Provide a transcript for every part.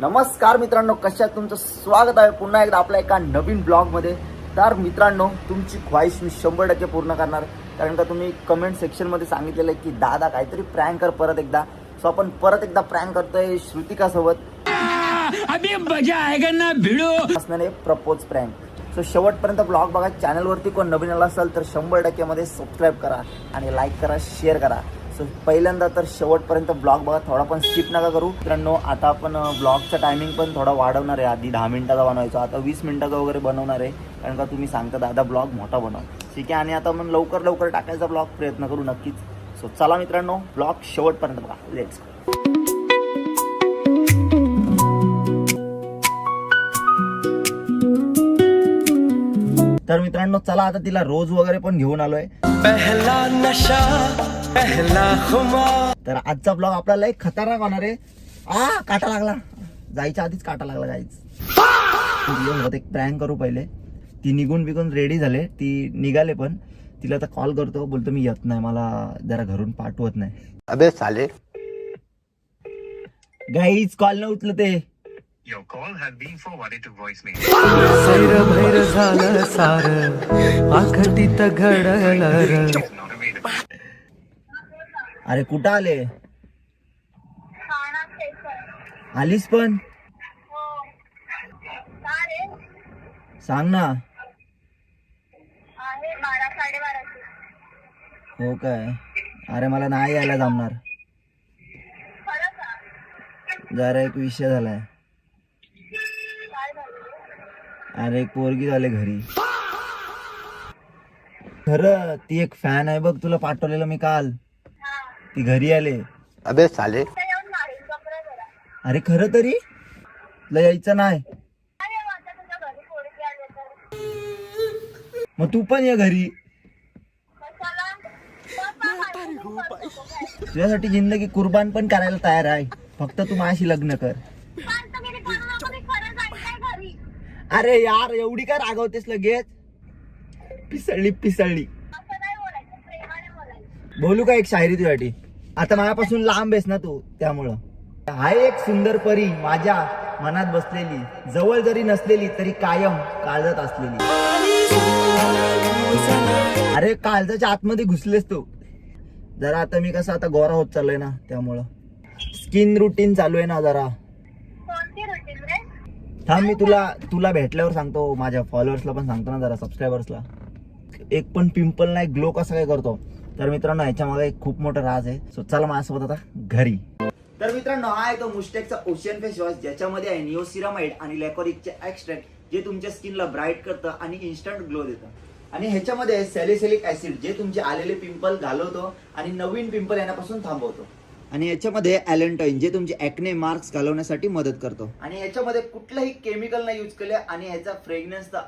नमस्कार मित्रांनो, कशा तुमचं स्वागत आहे पुन्हा एकदा आपल्या एका नवीन ब्लॉगमध्ये. तर मित्रांनो, तुमची ख्वाहिश मी 100% पूर्ण करणार, कारण का तुम्ही कमेंट सेक्शनमध्ये सांगितलेलं आहे की दादा काहीतरी प्रँक कर परत एकदा. सो आपण परत एकदा प्रँक करतोय श्रुतिका सोबत. अभी मजा आएगा ना भिडो. असणार आहे प्रपोज प्रँक. सो शेवटपर्यंत ब्लॉग बघा. चॅनलवरती कोण नवीन आला असेल तर 100% मध्ये सबस्क्राईब करा आणि लाईक करा, शेअर करा. सो पहिल्यांदा तर शेवटपर्यंत ब्लॉग बघा, थोडा पण स्किप नका करू. मित्रांनो, आता आपण ब्लॉगचा टायमिंग पण थोडा वाढवणार आहे. आधी 10 मिनिटाचा बनवायचा, आता 20 मिनिटाचा वगैरे बनवणार आहे, कारण का तुम्ही सांगता दादा ब्लॉग मोठा बनव. ठीक आहे, आणि आता मग लवकर टाकायचा ब्लॉग प्रयत्न करू नक्कीच. सो चला मित्रांनो, ब्लॉग शेवटपर्यंत बघा. लेट्स. तर मित्रांनो, चला आता तिला रोज वगैरे पण घेऊन आलोय. पहला नशा पहला खुमार. तर आजचा ब्लॉग आपल्याला एक खतरनाक होणार आहे. काटा लागला, जायच्या आधीच काटा लागला गाईच. एक प्रँक करू पहिले. ती निघून रेडी झाले, ती निघाले, पण तिला आता कॉल करतो. बोलतो मी येत नाही, मला जरा घरून पाठवत नाही. अबे साले. गाईच कॉल न उचलं ते. Your call has been forwarded to voicemail. सैर भैर झालं सार आखटीत घडलं र. Is not available. अरे कुठं आले? आलीस पण? सांग ना. हो काय? अरे मला नाही यायला जमणार, जरा एक विषय झालाय. अरे एक पोरगी झाले घरी. खरं ती एक फॅन आहे बघ, तुला पाठवलेलं मी काल. ती घरी आले. अबे साले. अरे खरं तरी तुला यायचं नाही? मग तू पण ये घरी. तुझ्यासाठी जिंदगी कुर्बान पण करायला तयार आहे, फक्त तू माझ्याशी लग्न कर. अरे यार, एवढी काय रागवतेस लगेच? पिसळली. बोलू का एक शायरी तुझ्यासाठी? आता माझ्यापासून लांब आहेस ना तू, त्यामुळं. हाय एक सुंदर परी माझ्या मनात बसलेली, जवळ जरी नसलेली तरी कायम काळजात असलेली. अरे काळजाच्या आतमध्ये घुसलेस तू. जरा आता मी कसं आता गोरा होत चाललोय ना, त्यामुळं स्किन रुटीन चालू आहे ना जरा. थांब, मी तुला भेटल्यावर सांगतो. माझ्या फॉलोअर्सला पण सांगतो ना, जरा सबस्क्रायबर्सला. एक पण पिंपल नाही, ग्लो कसं काय करतो. तर मित्रांनो, ह्याच्या मागे एक खूप मोठं राज आहे. सो चला माझ्यासोबत आता घरी. तर मित्रांनो, हा आहे तो मुस्टेकचा ओशियन फेस वॉश, ज्याच्यामध्ये आहे निओसिरामाइड आणि लॅकोरिकचे एक्स्ट्रॅक्ट, जे तुमच्या स्किनला ब्राईट करतं आणि इन्स्टंट ग्लो देतं. आणि ह्याच्यामध्ये आहे सॅलिसिलिक ऍसिड, जे तुमचे आलेले पिंपल घालवतो आणि नवीन पिंपल येण्यापासून थांबवतो. आणि याच्यामध्ये ॲलेंटॉइन, जे तुमचे ॲक्ने मार्क्स घालवण्यासाठी मदत करतो. आणि याच्यामध्ये कुठलंही केमिकल नाही यूज केले. आणि ह्याचा फ्रेग्रन्स तर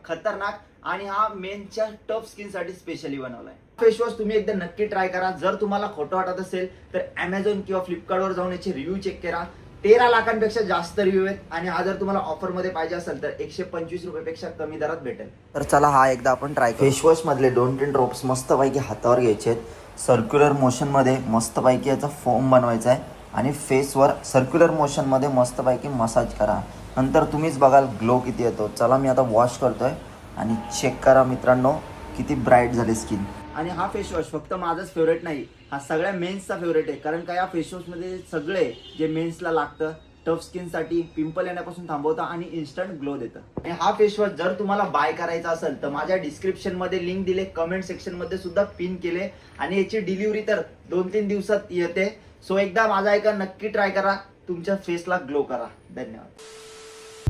खतरनाक. आणि हा मेनच्या टफ स्किन साठी स्पेशली बनवलाय. फेस वॉश तुम्ही एकदा नक्की ट्राय करा. जर तुम्हाला खोटं वाटत असेल तर अमेझॉन किंवा फ्लिपकार्ट वर जाऊन याचे रिव्ह्यू चेक करा. 13 लाखांपेक्षा जास्त रिव्ह्यू आहेत. आणि हा जर तुम्हाला ऑफर मध्ये पाहिजे असेल तर 125 रुपयापेक्षा कमी दरात भेटेल. तर चला हा एकदा आपण ट्राय करू. फेस वॉश मधले 2-3 ड्रॉप्स मस्तपैकी हातावर घ्यायचे आहेत. सर्क्युलर मोशनमध्ये मस्तपैकी याचा फोम बनवायचा आहे आणि फेसवर सर्क्युलर मोशनमध्ये मस्तपैकी मसाज करा. नंतर तुम्हीच बघाल ग्लो किती येतो. चला मी आता वॉश करतोय आणि चेक करा मित्रांनो, किती ब्राईट झाली स्किन. आणि हा फेस वॉश फक्त माझाच फेवरेट नाही, हा सगळ्या मेन्सचा फेवरेट आहे. कारण का या फेस वॉशमध्ये सगळे जे मेन्सला लागतं, टफ स्किनसाठी, पिंपल येण्यापासून थांबवतं आणि इन्स्टंट ग्लो देतं. आणि हा फेस वॉश जर तुम्हाला बाय करायचा असेल तर माझ्या डिस्क्रिप्शन मध्ये लिंक दिले, कमेंट सेक्शन मध्ये सुद्धा पिन केले. आणि याची डिलिव्हरी तर 2-3 दिवसात येते. सो एकदा माझा ऐका, नक्की ट्राय करा, तुमच्या फेसला ग्लो करा. धन्यवाद.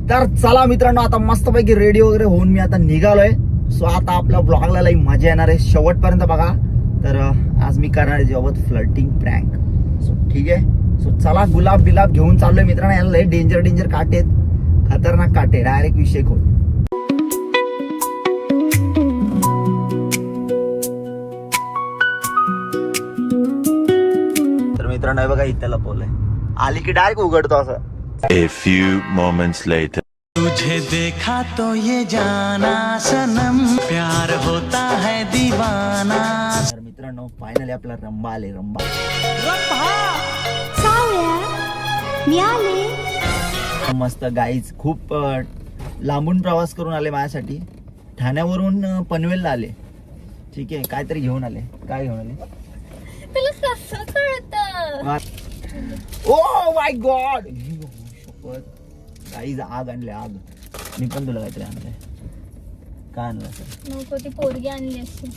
तर चला मित्रांनो, आता मस्तपैकी रेडी वगैरे होऊन मी आता निघालोय. सो आता आपल्या ब्लॉगला लई मजा येणार आहे, शेवटपर्यंत बघा. तर आज मी करणार आहे सोबत फ्लर्टिंग प्रँक. सो ठीक आहे. सो चला, गुलाब घेऊन चाललोय मित्रांनो. याला लई डेंजर काटे आहेत, खतरनाक काटे. डायरेक्ट विषय खोल. तर मित्रांनो बघा, इथं लपवलंय. आली की डायरेक्ट उघडतो असं. A few moments later. तुझे देखा तो ये जाना सनम, प्यार होता है दीवाना. तर मित्रांनो, फायनली आपला रंबा आले. रंबा सावळ्या मी आले. मस्त गाईज खूप लांबून प्रवास करून आले माझ्यासाठी. ठाण्यावरून पनवेलला आले. ठीक आहे, काहीतरी घेऊन आले. काय घेऊन आले? तुला कसं कळतं? ओ माय गॉड, गाईज आग आणले आग. मी पण तुला काहीतरी आणलंय. काय आणलं सर? नको, ती पोरगी आणली असते.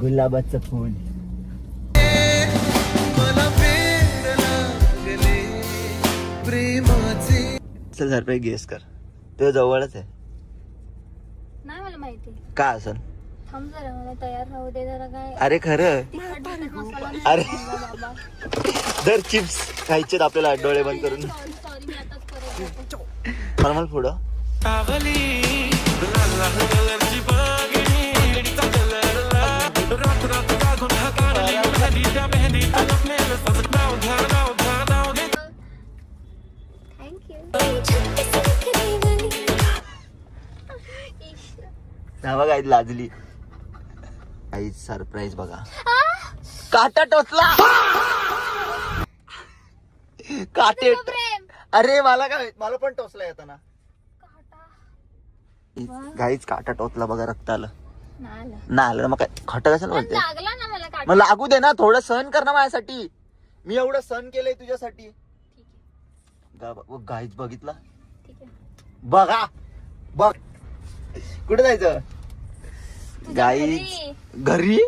गुलाबाचं फूल. चल सरप्राईज गेस कर. तो जवळच आहे. नाही मला माहिती. काय असेल? थांब जरा, मला तयार राहू दे जरा. काय अरे खरं. तिखट मसाला नाही अरे. आणला बाबा. दर चिप्स खायचे आपल्याला डोळे बंद करून. सॉरी मी आताच परत येते. नॉर्मल पुढं. बघा लाजली. आई सरप्राईज बघा. काटा टोचला. काटे. अरे मला काय, मला पण टोचला येताना. गाईच काटा टोचला बघा, रक्त आलं. नाही आलं मग काय खट कशाला बोलते? लागला ना मला काटा. मग लागू दे ना, थोडं सहन कर ना माझ्यासाठी. मी एवढं सहन केलंय तुझ्यासाठी. गाईच बघितला. ठीक आहे. बघा बघ. कुठे जायचं? गाईच घरी.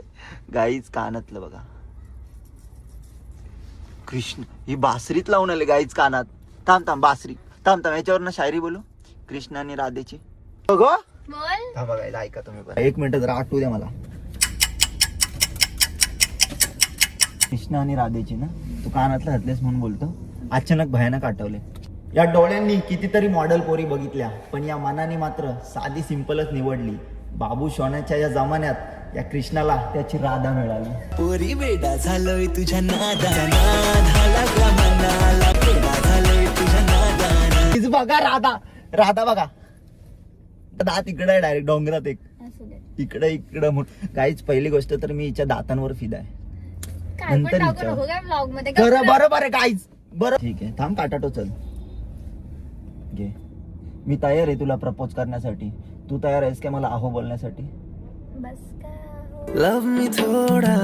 गाईच कानातलं बघा. कृष्ण ही बासरीत लावून आले गाईच कानात. थांब थांब बासरी. थांब थांब याच्यावर ना शायरी बोलू. कृष्ण आणि राधेची. बघ बोल. हा बघा ऐका तुम्ही बरं. एक मिनिट जरा आठवू द्या मला. कृष्ण आणि राधेची ना, तू कानातलं घातलेस म्हणून बोलतो. अचानक भयानक आठवले. या डोळ्यांनी कितीतरी मॉडेल पोरी बघितल्या, पण या मनाने मात्र साधी सिंपलच निवडली. बाबू सोन्याच्या या जमान्यात या कृष्णाला त्याची राधा मिळाली. पोरी बेडा झालोय तुझ्या नादाला गमनाला, बेडा झालोय तुझ्या नादाला. तीच बघा राधा. राधा बघा. दात इकडे डायरेक्ट डोंगरात एक. असू दे. इकडं काहीच. पहिली गोष्ट तर मी हिच्या दातांवर फिदा आहे. काय पण नंतर टाकू विचार. नको काय ब्लॉग मध्ये. बरं बरं काहीच बरं. ठीक आहे थांब. काटा टोचल घे. मी तयार आहे तुला प्रपोज करण्यासाठी. तू तयार आहेस का मला आहो बोलण्यासाठी? बस का. लव मी थोडा.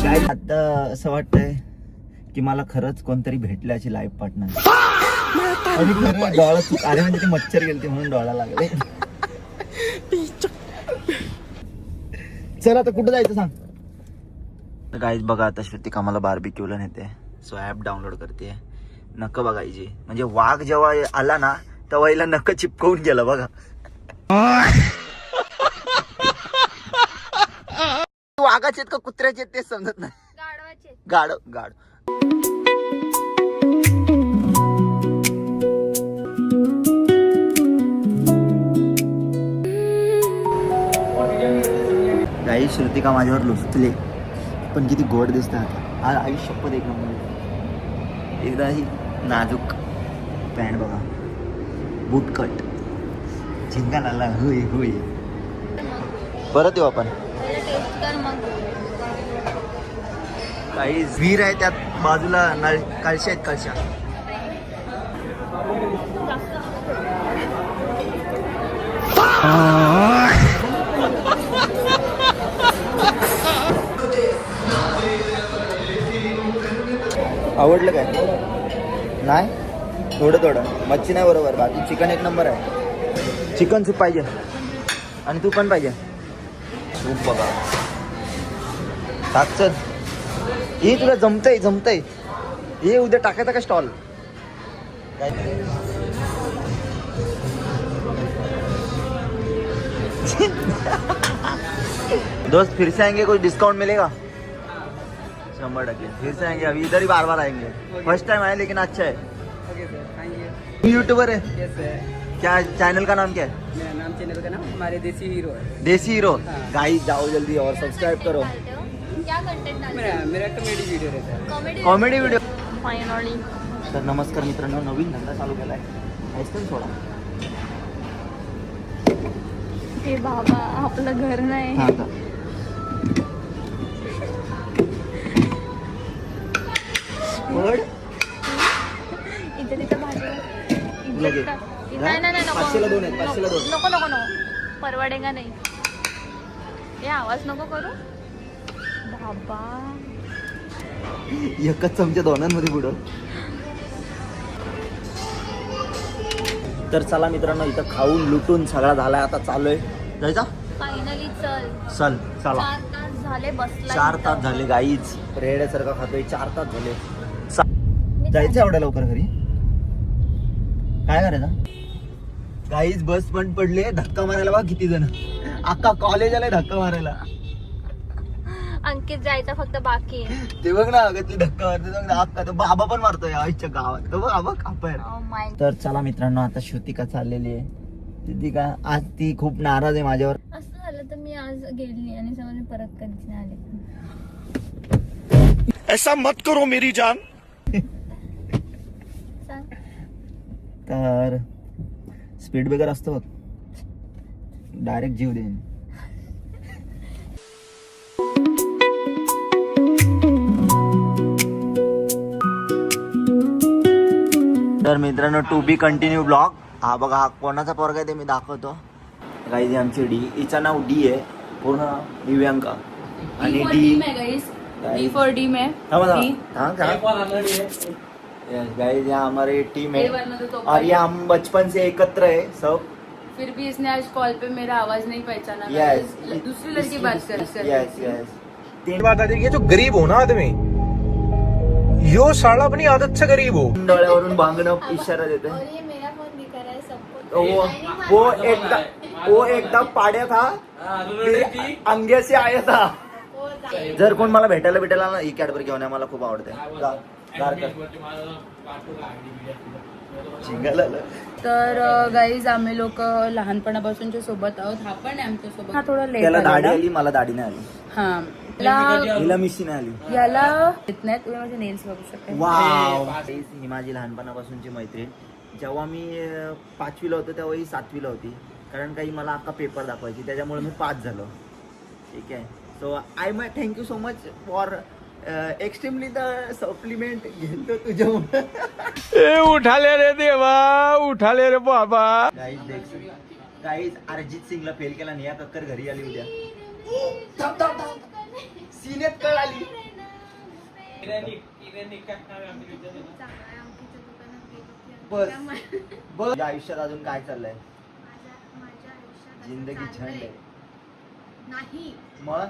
काय आता असं वाटतंय की मला खरंच कोणतरी भेटल्याची लाईफ पार्टनर. आणि खरं डोळा चूक अरे म्हणजे ते मच्छर गेलते म्हणून डोळा लागले. चल आता कुठं जायचं सांग. गाईज बघा आता श्रुतिका मला बार्बिक्यूला नेते. सो ऍप डाउनलोड करते. नख बघायची. म्हणजे वाघ जेव्हा आला ना तेव्हा हिला नख चिपकवून गेलं बघा. वाघाचे का कुत्र्याचे तेच समजत नाही. गाढवाचे. गाड गाड. गाई श्रुतिका माझ्यावर लुसतले, पण किती गोड दिसतात. आज आयुष्यपद एक नंबर. एकदा ही नाजूक पॅन्ट बघा. बूट कट. झिंगा नाला. होय होय. परत येऊ आपण. टेस्ट कर मग. काही विहीर आहे त्यात बाजूला कळशा आहेत. कळशा आवडलं काय? नाही थोडं मच्छी नाही बरोबर. बाकी चिकन एक नंबर आहे. चिकन सूप पाहिजे आणि तू पण पाहिजे. सूप बघा. टाक चल. हे तुला जमतंय. हे उद्या टाकायचा का स्टॉल? काय दोस्त फिर से आएंगे कुछ डिस्काउंट मिलेगा? 100%. फिर से आएंगे. अभी इधर ही बार आएंगे. फर्स्ट टाइम आए लेकिन अच्छा है. यूट्यूबर है. क्या चैनल का नाम क्या है? मेरा नाम चैनल का नाम हमारे देसी हीरो है. देसी हीरो. गाइस जाओ जल्दी और सब्सक्राइब करो. क्या कंटेंट डालते हो? मेरा कॉमेडी वीडियो रहता है. Comedy video. फायनली. तर नमस्कार मित्रांनो, नवीन धंदा चालू केला आहे. आईस्क्रीम सोडा. हे बाबा आपलं घर नाही. हा का? आवड इथे तिथं भाजी तुला घे. नाही नाही नाही, नको 500 ला 2 आहेत, 500 ला 2. नको नको नको परवडेगा नाही. हे आवाज नको करू बाबा. एकच चमच्या दोनांमध्ये बुडव. तर चला मित्रांनो, इथं खाऊन लुटून सगळा झालाय, आता चालू आहे जायचा. फायनली चल. चल चला. 4 तास झाले बसला. 4 तास झाले गाईच, रेड्यासारखा खातोय. 4 तास झाले. जायचं एवढ्या लवकर घरी? काय करायचं? गाईच बस पण पडले, धक्का मारायला बघा किती जण. अख्खा कॉलेज आलाय धक्का मारायला. अंकित जायचा फक्त बाकी आहे. ते बघ ना अगतली धक्का मारते बघ ना. अख्खा तो बाबा पण मारतोय आईच्या गावात. तो बघ बाबा कापाय. Oh my. तर चला मित्रांनो, आता श्रुतिका चाललेली आहे. श्रुतिका आज ती खूप नाराज आहे माझ्यावर. असं झालं तर मी आज गेली आणि समज मी परत कधीच नाही आले. ऐसा मत करो मेरी जान. सांग. तर स्पीड ब्रेकर असतो बघ, डायरेक्ट जीव देईन. तर मित्रांनो, टू बी कंटिन्यू ब्लॉग. हा बघा, हा कोणाचा पोरगा आहे ते मी दाखवतो. गाईज आमची डी, हिचं नाव डी आहे पूर्ण, दिव्यांका. आणि डी फॉर डी में गाइस, यहाँ हमारी टीम है और ये हम बचपन से एकत्र है सब. फिर भी इसने आज कॉल पे मेरा आवाज नहीं पहचाना. यस, दूसरी लड़की बात कर यस यस. तीन बात आती है, ये जो गरीब हो ना आदमी, यो साला अपनी आदत से गरीब हो. डोळ्यावरून भांगणं इशारा देते. और ये मेरा फोन दिखा रहा है सबको. वो एकदम पाड्या था, अंगे से आया था. जर कोण मला भेटायला ना, ही कॅडबरी घेऊन या, मला खूप आवडते. तर गाईज, आम्ही लोक लहानपणापासूनच्या सोबत आहोत. हा पण आहे आमच्या सोबत. हा थोडा लेट त्याला दाढी आली, मला दाढी नाही आली. हा, हिला मिशी नाही आली. याला येत नाही. तुम्ही माझे नेल्स बघू शकता. वाव. ही माझी लहानपणापासूनची मैत्रीण. जेव्हा मी 5वीला होतो तेव्हा ही 7वीला होती, कारण काही मला अख्खा पेपर दाखवायची, त्याच्यामुळे मी 5 झालो. ठीक आहे. So I my thank you so much for extremely the supplement घेतो तुझ्यामुळे. उठाले रे देवा, उठाले रे बाबा. गाईज अर्जित सिंगला फेल केला, नेहा कक्कर घरी आली उद्या. सिनेत कळ आली. बस बस. आयुष्यात अजून काय चाललंय? जिंदगी छंद आहे. नाही मग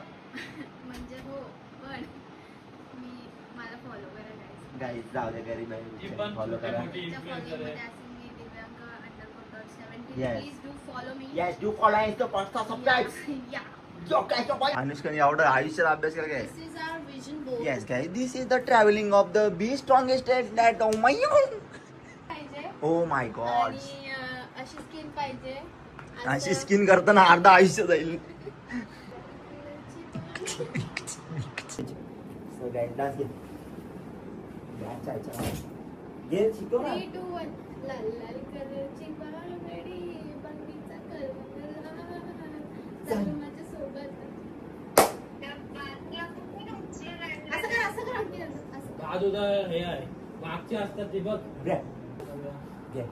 म्हणजे हो, पण मी मला फॉलो करा guys. गाईज जाऊ दे, गरीब आहे, फॉलो करा. तुमच्या फॉलोमध्ये असेल मी Divyanka _.17. Yes. Please do follow me. Yes, do follow us to post subscribe. अनुष्काने एवढं आयुष्यात अभ्यास केला काय? This is our vision board. Yes guys, this is the traveling of the be strongest at that. Oh my god. पाहिजे Oh my god. आणि अशी skin पाहिजे. अशी स्किन करताना अर्धा आयुष्य जाईल. So guys, dance घे. घे, शिकव ना. 3, 2, 1. लाल लाल कलरची बांगडी, बांगडीचा कलर. चल माझ्या सोबत. असं कर, असं कर आणखी असं. हे आहे मागचे असतात ते बघ. घे. घे.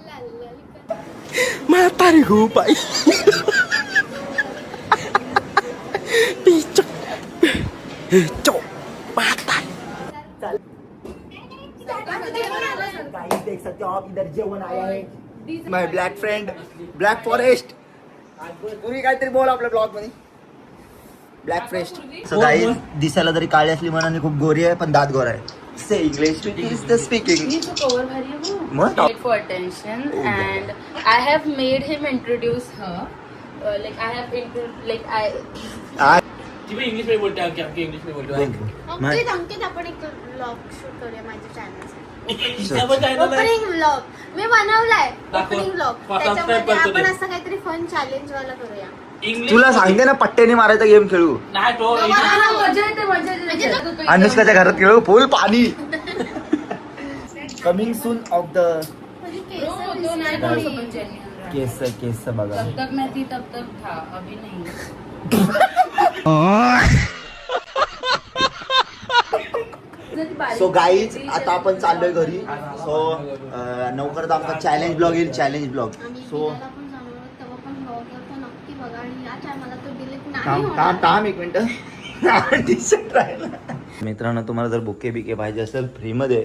लाल लाल colour. Matari ko pa. Guys, देख सकते हो आप, इधर जेवण आया है. माय ब्लॅक फ्रेंड, ब्लॅक फॉरेस्ट. तुम्ही काहीतरी बोल आपल्या ब्लॉग मध्ये. ब्लॅक फ्रेस्ट. सो गाईज, दिसायला जरी काळी असली मनाने खूप गोरी आहे, पण दात गोरा आहे. Say English is the speaking. Cover भारी आहे. What? Wait for attention, and I have made him introduce her. तुम्ही इंग्लिश में बोलते हैं, आपके इंग्लिश में बोलते हैं. अंकित आपण एक व्लॉग शूट करूया माझ्या चॅनलसाठी. इसका पण channel आहे. ओपनिंग व्लॉग मी बनवलाय. दाखव. ओपनिंग व्लॉग subscribe त्याच्यामध्ये करतो आपण ते. असं काहीतरी फन चॅलेंज वाला करूया. इंग्लिश तुला सांगते ना, पट्ट्याने मारायचा गेम खेळू. नाही तो मजा येते, मजा येते. अनुष्काच्या घरात खेळू फुल पाणी. कमिंग सून ऑफ द म्हणजे Bro, तो नाही बोलू शकत genuine. केस बघा. जब तक मैं थी तब तक था, अभी नहीं. ती बारीक सो गाईज केली, आता आपण चाललोय घरी. सो लवकरच आमचा चॅलेंज ब्लॉग येईल, चॅलेंज ब्लॉग. आम्ही सो बिलाला पण जाणार आहोत, तेव्हा पण ब्लॉग तो नक्की बघा आणि या टायमाला तो डिलीट नाही थांब होणार. थांब थांब एक मिनिट टी शर्ट राहिला. मित्रांनो तुम्हाला जर बुके बिके पाहिजे असेल फ्री मध्ये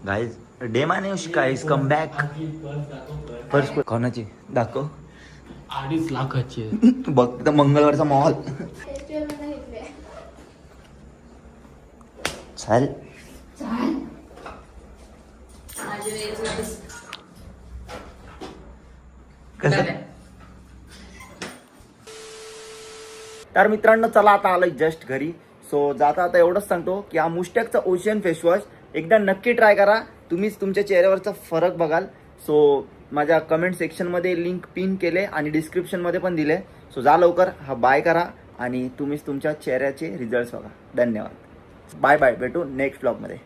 guys day Mane guys come back first कोणाची दाखव 2.5 लाखाची आहे. बघ तिथं मंगळवारचा मॉल. फेस्टिवल मध्ये घेतले. चाल माझे वेगवेगळे. कसं तर मित्रांनो चला आता आलोय जस्ट घरी. सो जाता आता एवढंच सांगतो की हा मुस्टॅकचा ओशियन फेस वॉश एकदा नक्की ट्राय करा. तुम्हीच तुमच्या चेहऱ्यावरचा फरक बघाल. सो माझ्या कमेंट सेक्शनमध्ये लिंक पिन केले आणि डिस्क्रिप्शनमध्ये पण दिले. सो जा लवकर हा बाय करा आणि तुम्हीच तुमच्या चेहऱ्याचे रिझल्ट्स बघा. धन्यवाद. बाय बाय, भेटू नेक्स्ट ब्लॉगमध्ये.